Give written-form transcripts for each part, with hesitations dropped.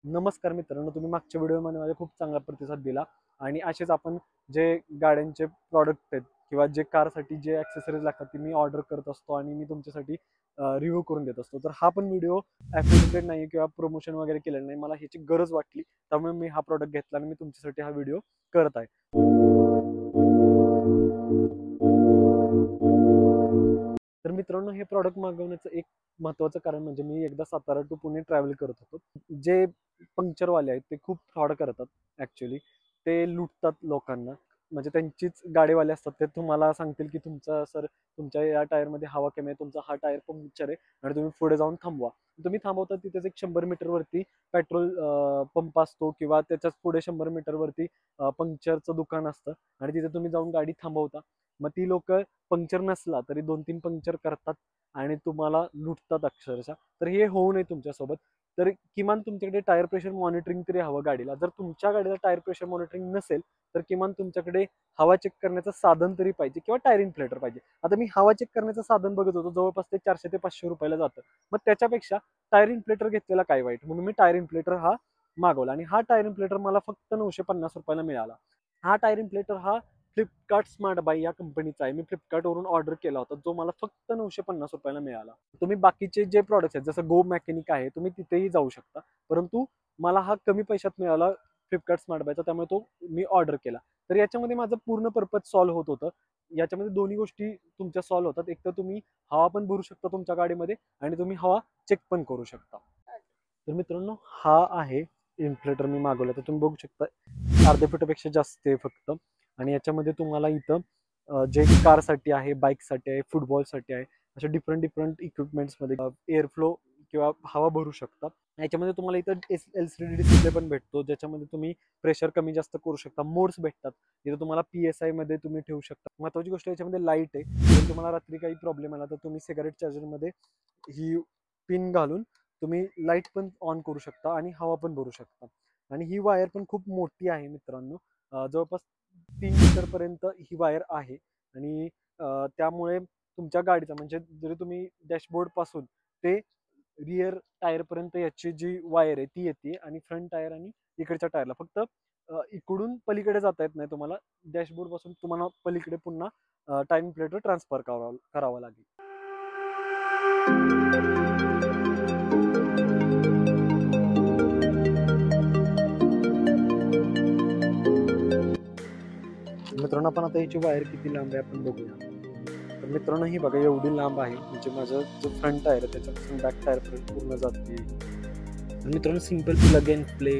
नमस्कार मित्रांनो, तुम्ही मागच्या व्हिडिओमध्ये माझा खूप चांगला प्रतिसाद दिला आणि असेच आपण जे गाड्यांचे प्रॉडक्ट आहेत किंवा जे कारसाठी जे ॲक्सेसरीज लागतात ती मी ऑर्डर करत असतो आणि मी तुमच्यासाठी रिव्ह्यू करून देत असतो. तर हा पण व्हिडिओ ॲफिलिएटेड नाही किंवा प्रमोशन वगैरे केलेलं नाही. मला ह्याची गरज वाटली, त्यामुळे मी हा प्रॉडक्ट घेतला आणि मी तुमच्यासाठी हा व्हिडिओ करत आहे. तर मित्रांनो, हे प्रॉडक्ट मागवण्याचं एक महत्त्वाचं कारण म्हणजे मी एकदा सातारा टू पुणे ट्रॅव्हल करत होतो. जे पंक्चरवाले आहेत ते खूप फ्रॉड करतात ॲक्च्युली. ते लुटतात लोकांना. म्हणजे त्यांचीच गाडीवाले असतात. ते तुम्हाला सांगतील की तुमच्या या टायरमध्ये हवा कमी आहे, तुमचा हा टायर पंक्चर आहे आणि तुम्ही पुढे जाऊन थांबवा. तुम्ही थांबवता तिथेच एक 100 मीटरवरती पेट्रोल पंप असतो किंवा त्याच्याच पुढे 100 मीटरवरती पंक्चरचं दुकान असतं आणि तिथे तुम्ही जाऊन गाडी थांबवता. मग ती लोकं पंक्चर नसला तरी 2-3 पंक्चर करतात आणि तुम्हाला लुटतात अक्षरशः. तर हे होऊ नये तुमच्यासोबत. तर किमान तुमच्याकडे टायर प्रेशर मॉनिटरिंग तरी हवं गाडीला. जर तुमच्या गाडीला टायर प्रेशर मॉनिटरिंग नसेल, तर किमान तुमच्याकडे हवा चेक करण्याचं साधन तरी पाहिजे किंवा टायर इन्फ्लेटर पाहिजे. आता मी हवा चेक करण्याचं साधन बघत होतो, जवळपास ते 400 ते 500 रुपयाला जातं. मग त्याच्यापेक्षा टायर इन्फ्लेटर घेतलेला काय वाईट? म्हणून मी टायर इन्फ्लेटर हा मागवला आणि हा टायर इन्फ्लेटर मला फक्त 950 रुपयाला मिळाला. हा टायर इन्फ्लेटर हा फ्लिपकार्ट स्मार्ट बाय या कंपनीचा आहे. मी फ्लिपकार्टवरून ऑर्डर केला होता, जो मला फक्त 950 रुपयाला मिळाला. तुम्ही बाकीचे जे प्रॉडक्ट्स आहेत, जसं गो मेकॅनिक आहे, तुम्ही तिथेही जाऊ शकता. परंतु मला हा कमी पैशात मिळाला फ्लिपकार्ट स्मार्ट बायचा, त्यामुळे तो मी ऑर्डर केला. तर याच्यामध्ये माझं पूर्ण पर्पज सॉल्व्ह होत होतं. याच्यामध्ये दोन्ही गोष्टी तुमच्या सॉल्व्ह होतात. एक तर तुम्ही हवा पण भरू शकता तुमच्या गाडीमध्ये आणि तुम्ही हवा चेक पण करू शकता. तर मित्रांनो, हा आहे इन्फ्लेटर मी मागवला. तर तुम्ही बघू शकता अर्ध्या फुटापेक्षा जास्त आहे फक्त. आणि याच्यामध्ये तुम्हाला इथं जे कारसाठी आहे, बाईकसाठी आहे, फुटबॉलसाठी आहे, अशा डिफरंट डिफरंट इक्विपमेंट्समध्ये एअर फ्लो किंवा हवा भरू शकता. याच्यामध्ये तुम्हाला इथं LCD डिस्प्ले पण भेटतो, ज्याच्यामध्ये तुम्ही प्रेशर कमी जास्त करू शकता. मोड्स भेटतात. इथं तुम्हाला PSI मध्ये तुम्ही ठेवू शकता. महत्त्वाची गोष्ट याच्यामध्ये लाईट आहे. जर तुम्हाला रात्री काही प्रॉब्लेम आला तर तुम्ही सिगारेट चार्जरमध्ये ही पिन घालून तुम्ही लाईट पण ऑन करू शकता आणि हवा पण भरू शकता. आणि ही वायर पण खूप मोठी आहे मित्रांनो. जवळपास 3 मीटरपर्यंत ही वायर आहे आणि त्यामुळे तुमच्या गाडीचा म्हणजे जरी तुम्ही डॅशबोर्डपासून ते रिअर टायरपर्यंत याची जी वायर आहे ती येते आणि फ्रंट टायर आणि इकडच्या टायरला फक्त इकडून पलीकडे जाता येत नाही तुम्हाला. डॅशबोर्डपासून तुम्हाला पलीकडे पुन्हा टायर इन्फ्लेटर ट्रान्सफर करावा लागेल. मित्रांनो, आपण आता याची वायर किती लांब आहे आपण बघूया. तर मित्रांनो, ही बघा एवढी लांब आहे, म्हणजे माझा जो फ्रंट टायर आहे त्याच्यापासून बॅक टायरपर्यंत पूर्ण जाते. तर मित्रांनो, simple plug and play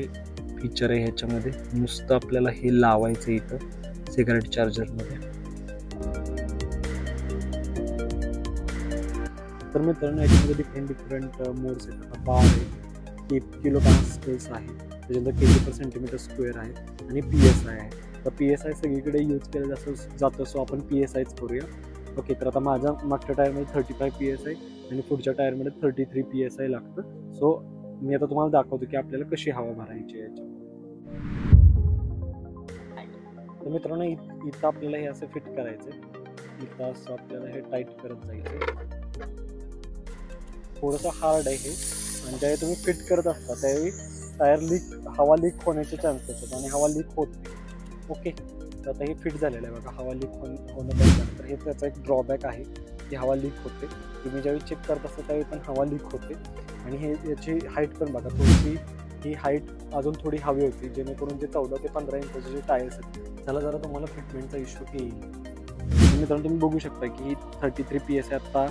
feature आहे ह्याच्यामध्ये. नुसतं आपल्याला हे लावायचं इथं सिगारेट चार्जरमध्ये. तर मित्रांनो, याच्यामध्ये डिफरंट डिफरंट मोड्स आहेत. आता बार आहे, 1 किलो पास्कल्स आहे, त्याच्यानंतर kg/cm स्क्वेअर आहे आणि PSI आहे. तर PSI सगळीकडे यूज केलं जातं, सो आपण PSIच करूया. ओके, तर आता माझ्या मागच्या टायरमध्ये 35 PSI आणि पुढच्या टायरमध्ये 33 PSI लागतं. सो मी आता तुम्हाला दाखवतो की आपल्याला कशी हवा भरायची आहे याच्यामध्ये. तर मित्रांनो, इथं आपल्याला हे असं फिट करायचं आहे. इथं असं आपल्याला हे टाईट करत जायचं. थोडंसं हार्ड आहे हे आणि ज्यावेळी तुम्ही फिट करत असता त्यावेळी हवा लीक होण्याचे चान्सेस आहेत आणि हवा लीक होत नाही. ओके, तर आता हे फिट झालेलं आहे बघा. हवा लीक होणं बंद झालं. तर हे त्याचा एक ड्रॉबॅक आहे की हवा लीक होते. तुम्ही ज्यावेळी चेक करत असता त्यावेळी पण हवा लीक होते. आणि हे याची हाईट पण बघा, थोडीशी ही हाईट अजून थोडी हवी होती, जेणेकरून जे 14 ते 15 इंचाचे जे टायर्स आहेत त्याला जरा तुम्हाला फिटमेंटचा इश्यू येईल. मित्रांनो, तुम्ही बघू शकता की 33 PSI आता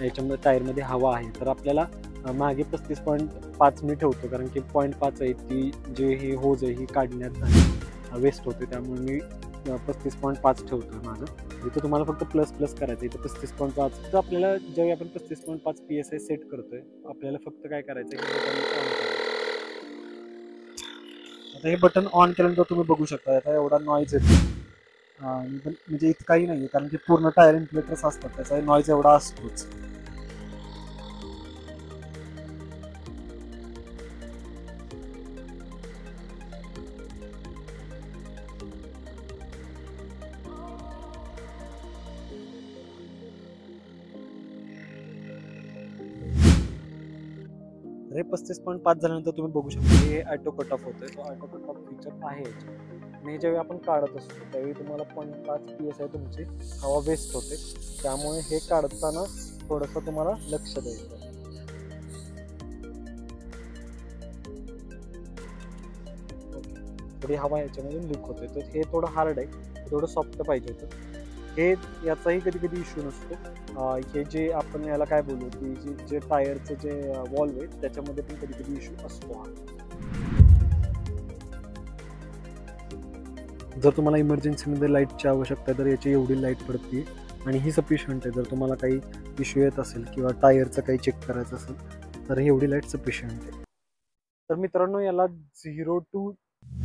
याच्यामध्ये टायरमध्ये हवा आहे. तर आपल्याला मागे 35.5 मी ठेवतो, कारण की 0.5 आहे ती जे ही होज आहे ही काढण्यात वेस्ट होते, त्यामुळे मी 35.5 ठेवतो माझं. इथं तुम्हाला फक्त प्लस प्लस करायचं. इथं 35.5. तर आपल्याला ज्यावेळी आपण 35.5 PSI सेट करतोय, आपल्याला फक्त काय करायचं आहे, हे बटन ऑन करायचं. आता हे बटन ऑन केल्यानंतर तुम्ही बघू शकता आता एवढा नॉईज येतो. म्हणजे इतकाही नाही आहे, कारण की पूर्ण टायर इन्फ्लेटर्स असतात, त्याचा नॉईज एवढा असतोच. तर हे 35.5 झाल्यानंतर तुम्ही बघू शकता हे ऑटो कट ऑफ होतोय. तो ऑटो कट ऑफ फीचर आहे याच्यात आणि ज्यावेळी आपण काढत असतो त्यावेळी तुम्हाला 0.5 PSI तुमची हवा वेस्ट होते. त्यामुळे हे काढताना थोडंसं तुम्हाला लक्ष द्यायचं. थोडी हवा याच्यामधून लीक होते, तर हे थोडं हार्ड आहे, थोडं सॉफ्ट पाहिजे होतं. हे याचाही कधी कधी इश्यू नसतो. हे जे आपण याला काय बोलू की जे टायरचं जे वॉल्व आहे त्याच्यामध्ये पण कधी कधी इश्यू असतो. जर तुम्हाला इमर्जन्सीमध्ये लाईटची आवश्यकता आहे तर याची एवढी लाईट पडते आणि ही सफिशियंट आहे. जर तुम्हाला काही इश्यू येत असेल किंवा टायरचं काही चेक करायचं असेल तर एवढी लाईट सफिशियंट आहे. तर मित्रांनो, याला 0 to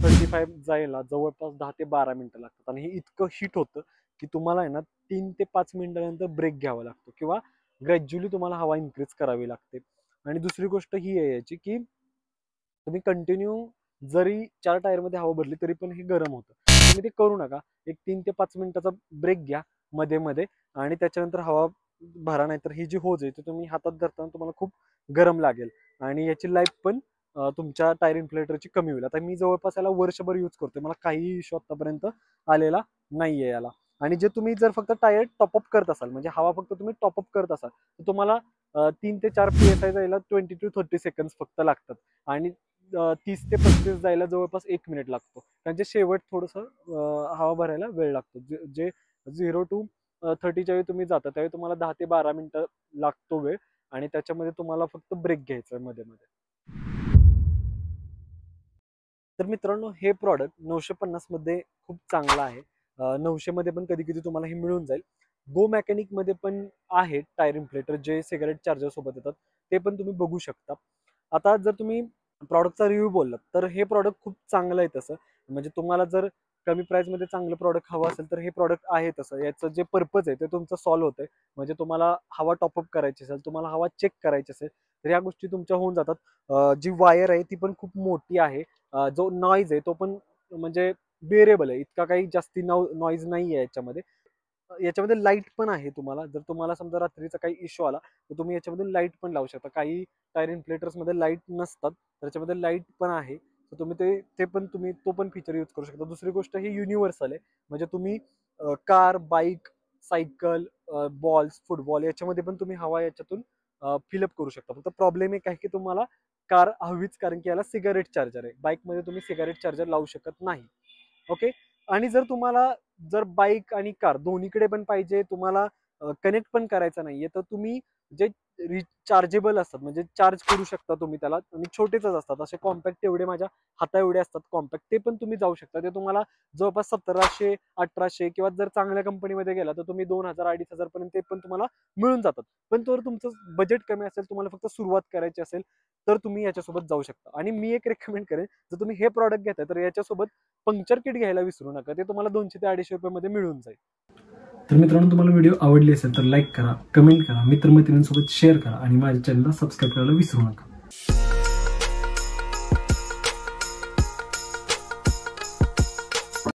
35 जायला जवळपास 10 ते 12 मिनिटं लागतात आणि हे इतकं हीट होतं की तुम्हाला आहे ना 3 ते 5 मिनिटानंतर ब्रेक घ्यावा लागतो किंवा ग्रॅज्युअली तुम्हाला हवा इन्क्रीज करावी लागते. आणि दुसरी गोष्ट ही आहे याची की तुम्ही कंटिन्यू जरी 4 टायरमध्ये हवा भरली तरी पण हे गरम होतं. तुम्ही ते करू नका. एक 3 ते 5 मिनिटाचा ब्रेक घ्या मध्ये मध्ये आणि त्याच्यानंतर हवा भरा, नाही तर ही जी होज आहे ती तुम्ही हातात धरताना तुम्हाला खूप गरम लागेल आणि याची लाईफ पण तुमच्या टायर इन्फ्लेटरची कमी होईल. आता मी जवळपास याला वर्षभर यूज करतोय, मला काही इश्यू आतापर्यंत आलेला नाहीये याला. आणि जे तुम्ही जर फक्त टायर टॉपअप करत असाल म्हणजे हवा फक्त तुम्ही टॉपअप करत असाल तर तुम्हाला 3 ते 4 PSI जायला 20 to 30 सेकंड्स फक्त लागतात आणि 30 ते 35 जायला जवळपास 1 मिनिट लागतो. त्यांचे शेवट थोडंसं हवा भरायला वेळ लागतो. जे 0 to 30च्या वेळी तुम्ही जाता त्यावेळी तुम्हाला 10 ते 12 मिनिटं लागतो वेळ आणि त्याच्यामध्ये तुम्हाला फक्त ब्रेक घ्यायचा आहे मध्ये मध्ये. तर मित्रांनो, हे प्रॉडक्ट 950 मध्ये खूप चांगलं आहे. 900 मध्ये पण कधी कधी तुम्हाला हे मिळून जाईल. गो मेकॅनिक मध्ये पण आहेत टायर इन्फ्लेटर जे सिगारेट चार्जर सोबत येतात, ते पण तुम्ही बघू शकता. आता जर तुम्ही प्रॉडक्टचा रिव्ह्यू बोललात तर हे प्रॉडक्ट खूप चांगलं आहे. तसं म्हणजे तुम्हाला जर कमी प्राइसमध्ये चांगलं प्रॉडक्ट हवं असेल तर हे प्रॉडक्ट आहे. तसं याचं जे पर्पज आहे ते तुमचं सॉल्व्ह होतंय. म्हणजे तुम्हाला हवा टॉपअप करायची असेल, तुम्हाला हवा चेक करायची असेल तर या गोष्टी तुमच्या होऊन जातात. जी वायर आहे ती पण खूप मोठी आहे. जो नॉईज आहे तो पण म्हणजे बेरेबल आहे, इतका काही जास्ती नॉईज नाही आहे याच्यामध्ये. याच्यामध्ये लाईट पण आहे. तुम्हाला जर तुम्हाला समजा रात्रीचा काही इश्यू आला तर तुम्ही याच्यामध्ये लाईट पण लावू शकता. काही टायर इन्फ्लेटर्स मध्ये लाईट नसतात, त्याच्यामध्ये लाईट पण आहे. तर तुम्ही ते पण तुम्ही तो पण फीचर यूज करू शकता. दुसरी गोष्ट ही युनिव्हर्सल आहे, म्हणजे तुम्ही car, bike, cycle, balls, football याच्यामध्ये पण तुम्ही हवा याच्यातून फिलअप करू शकता. फक्त प्रॉब्लेम एक आहे की तुम्हाला कार हवीच, कारण की याला सिगारेट चार्जर आहे. बाईकमध्ये तुम्ही सिगारेट चार्जर लावू शकत नाही. ओके. आणि जर बाईक आणि कार दोन्हीकडे पण पाहिजे, तुम्हाला कनेक्ट पण करायचं नाहीये, तर तुम्ही जे रिचार्जेबल असतात म्हणजे चार्ज करू शकता तुम्ही त्याला आणि छोटेच असतात, असे कॉम्पॅक्ट एवढे माझ्या हाता एवढे असतात कॉम्पॅक्ट, ते पण तुम्ही जाऊ शकता. ते तुम्हाला जवळपास 1700, 1800 किंवा जर चांगल्या कंपनीमध्ये गेला तर तुम्ही 2000, 2500 पर्यंत ते पण तुम्हाला मिळून जातात. पण जर तुमचं बजेट कमी असेल, तुम्हाला फक्त सुरुवात करायची असेल तर तुम्ही याच्यासोबत जाऊ शकता. आणि मी एक रेकमेंड करेन, जर तुम्ही हे प्रॉडक्ट घेताय तर याच्यासोबत पंक्चर किट घ्यायला विसरू नका. ते तुम्हाला 200 ते 250 रुपयामध्ये मिळून जाईल. तर मित्रांनो, तुम्हाला व्हिडिओ आवडली असेल तर लाईक करा, कमेंट करा, मित्रमैत्रिणींसोबत शेअर करा आणि माझ्या चॅनलला सबस्क्राईब करायला विसरू नका.